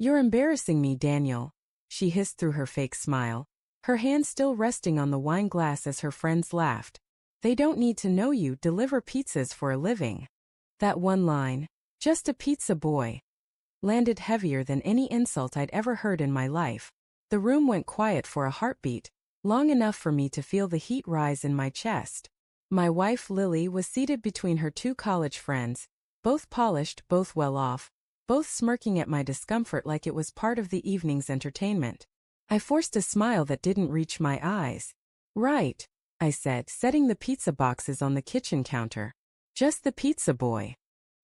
You're embarrassing me, Daniel, she hissed through her fake smile, her hand still resting on the wine glass as her friends laughed. They don't need to know you deliver pizzas for a living. That one line, just a pizza boy, landed heavier than any insult I'd ever heard in my life. The room went quiet for a heartbeat, long enough for me to feel the heat rise in my chest. My wife Lily was seated between her two college friends, both polished, both well off, both smirking at my discomfort like it was part of the evening's entertainment. I forced a smile that didn't reach my eyes. Right, I said, setting the pizza boxes on the kitchen counter. Just the pizza boy.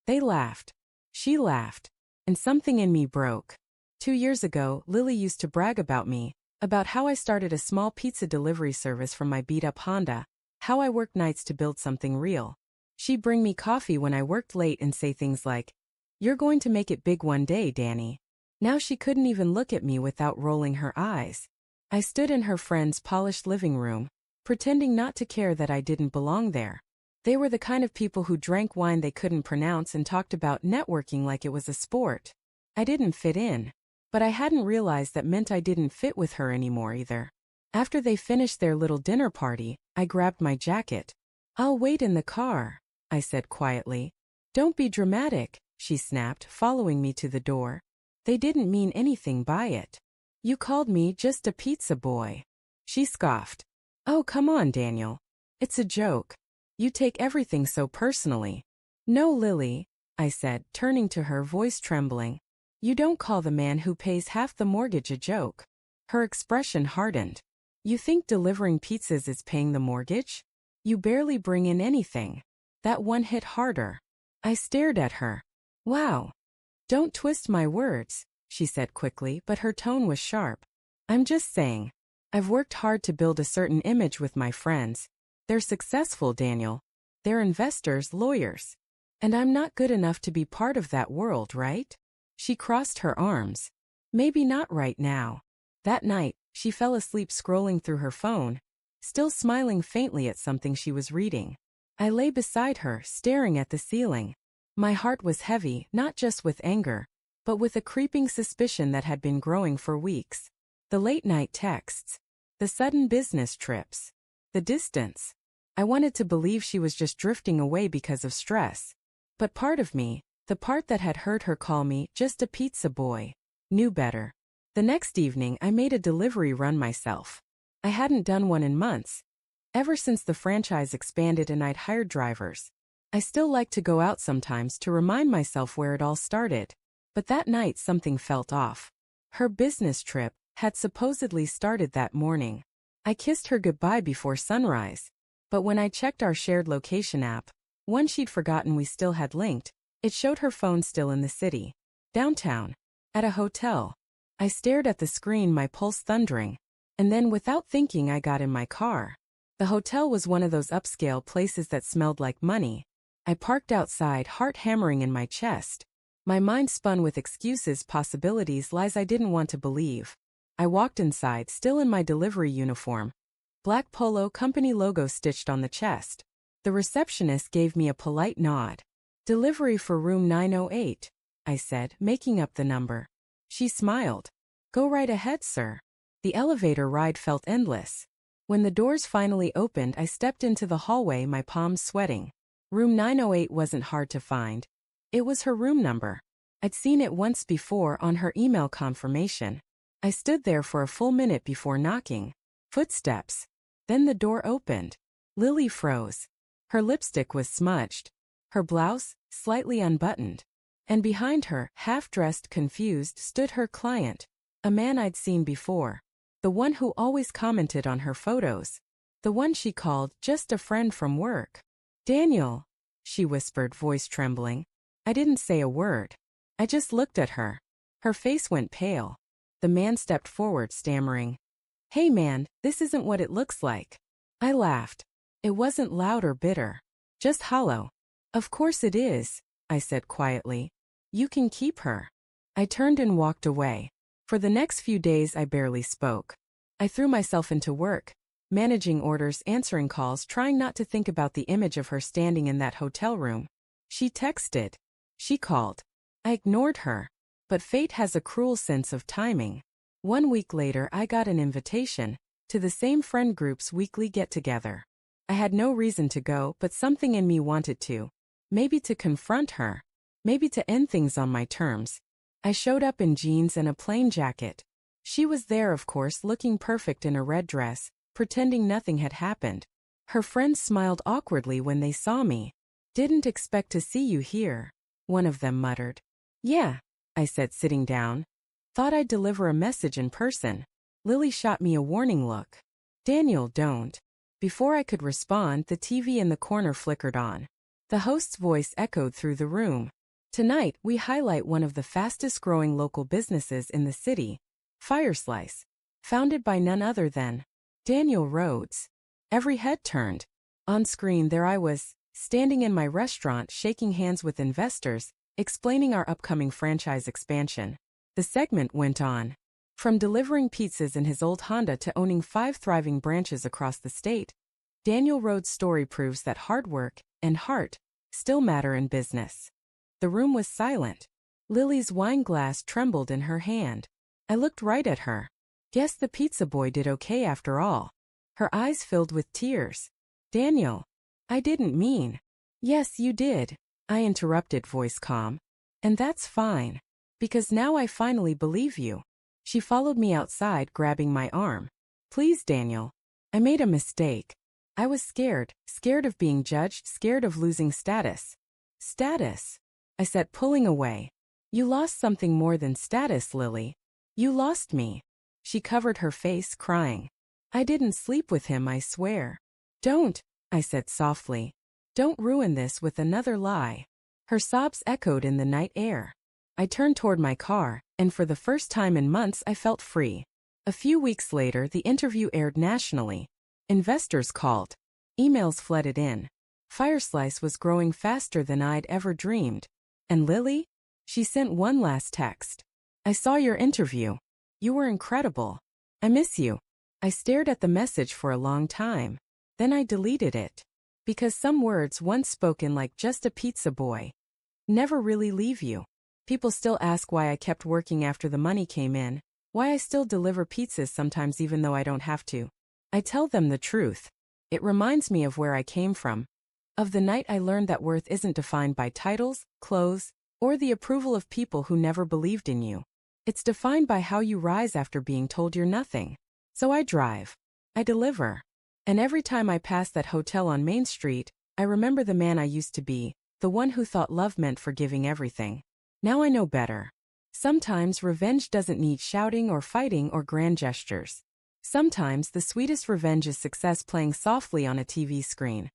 They laughed. She laughed. And something in me broke. 2 years ago, Lily used to brag about me, about how I started a small pizza delivery service from my beat-up Honda, how I worked nights to build something real. She'd bring me coffee when I worked late and say things like, "You're going to make it big one day, Danny." Now she couldn't even look at me without rolling her eyes. I stood in her friend's polished living room, pretending not to care that I didn't belong there. They were the kind of people who drank wine they couldn't pronounce and talked about networking like it was a sport. I didn't fit in. But I hadn't realized that meant I didn't fit with her anymore either. After they finished their little dinner party, I grabbed my jacket. "I'll wait in the car," I said quietly. "Don't be dramatic," she snapped, following me to the door. "They didn't mean anything by it. You called me just a pizza boy." She scoffed. "Oh, come on, Daniel. It's a joke. You take everything so personally." "No, Lily," I said, turning to her, voice trembling. "You don't call the man who pays half the mortgage a joke." Her expression hardened. "You think delivering pizzas is paying the mortgage? You barely bring in anything." That one hit harder. I stared at her. "Wow. Don't twist my words," she said quickly, but her tone was sharp. "I'm just saying. I've worked hard to build a certain image with my friends. They're successful, Daniel. They're investors, lawyers. And I'm not good enough to be part of that world, right?" She crossed her arms. "Maybe not right now." That night, she fell asleep scrolling through her phone, still smiling faintly at something she was reading. I lay beside her, staring at the ceiling. My heart was heavy, not just with anger, but with a creeping suspicion that had been growing for weeks. The late-night texts. The sudden business trips. The distance. I wanted to believe she was just drifting away because of stress. But part of me, the part that had heard her call me just a pizza boy, knew better. The next evening I made a delivery run myself. I hadn't done one in months. Ever since the franchise expanded and I'd hired drivers. I still like to go out sometimes to remind myself where it all started. But that night something felt off. Her business trip had supposedly started that morning. I kissed her goodbye before sunrise. But when I checked our shared location app, one she'd forgotten we still had linked, it showed her phone still in the city. Downtown. At a hotel. I stared at the screen, my pulse thundering. And then without thinking I got in my car. The hotel was one of those upscale places that smelled like money. I parked outside, heart hammering in my chest. My mind spun with excuses, possibilities, lies I didn't want to believe. I walked inside, still in my delivery uniform. Black polo, company logo stitched on the chest. The receptionist gave me a polite nod. "Delivery for room 908, I said, making up the number. She smiled. "Go right ahead, sir." The elevator ride felt endless. When the doors finally opened, I stepped into the hallway, my palms sweating. Room 908 wasn't hard to find. It was her room number. I'd seen it once before on her email confirmation. I stood there for a full minute before knocking. Footsteps. Then the door opened. Lily froze. Her lipstick was smudged. Her blouse, slightly unbuttoned. And behind her, half-dressed, confused, stood her client. A man I'd seen before. The one who always commented on her photos. The one she called just a friend from work. "Daniel," she whispered, voice trembling. I didn't say a word. I just looked at her. Her face went pale. The man stepped forward, stammering. "Hey man, this isn't what it looks like." I laughed. It wasn't loud or bitter. Just hollow. "Of course it is," I said quietly. "You can keep her." I turned and walked away. For the next few days I barely spoke. I threw myself into work, managing orders, answering calls, trying not to think about the image of her standing in that hotel room. She texted. She called. I ignored her. But fate has a cruel sense of timing. 1 week later, I got an invitation to the same friend group's weekly get-together. I had no reason to go, but something in me wanted to. Maybe to confront her. Maybe to end things on my terms. I showed up in jeans and a plain jacket. She was there, of course, looking perfect in a red dress, pretending nothing had happened. Her friends smiled awkwardly when they saw me. "Didn't expect to see you here," one of them muttered. "Yeah," I said, sitting down. "Thought I'd deliver a message in person." Lily shot me a warning look. "Daniel, don't." Before I could respond, the TV in the corner flickered on. The host's voice echoed through the room. "Tonight, we highlight one of the fastest-growing local businesses in the city, Fireslice, founded by none other than Daniel Rhodes." Every head turned. On screen, there I was, standing in my restaurant, shaking hands with investors, explaining our upcoming franchise expansion. The segment went on. From delivering pizzas in his old Honda to owning 5 thriving branches across the state, Daniel Rhodes' story proves that hard work and heart still matter in business. The room was silent. Lily's wine glass trembled in her hand. I looked right at her. Guess the pizza boy did okay after all. Her eyes filled with tears. "Daniel, I didn't mean." "Yes, you did," I interrupted, voice calm. "And that's fine. Because now I finally believe you." She followed me outside, grabbing my arm. "Please, Daniel. I made a mistake. I was scared of being judged, scared of losing status." "Status?" I said, pulling away. "You lost something more than status, Lily. You lost me." She covered her face, crying. "I didn't sleep with him, I swear." "Don't," I said softly. "Don't ruin this with another lie." Her sobs echoed in the night air. I turned toward my car, and for the first time in months I felt free. A few weeks later, the interview aired nationally. Investors called. Emails flooded in. Fireslice was growing faster than I'd ever dreamed. And Lily? She sent one last text. "I saw your interview. You were incredible. I miss you." I stared at the message for a long time. Then I deleted it. Because some words once spoken like "just a pizza boy" never really leave you. People still ask why I kept working after the money came in, why I still deliver pizzas sometimes even though I don't have to. I tell them the truth. It reminds me of where I came from. Of the night I learned that worth isn't defined by titles, clothes, or the approval of people who never believed in you. It's defined by how you rise after being told you're nothing. So I drive. I deliver. And every time I pass that hotel on Main Street, I remember the man I used to be, the one who thought love meant forgiving everything. Now I know better. Sometimes revenge doesn't need shouting or fighting or grand gestures. Sometimes the sweetest revenge is success playing softly on a TV screen.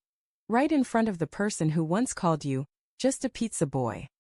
Right in front of the person who once called you just a pizza boy.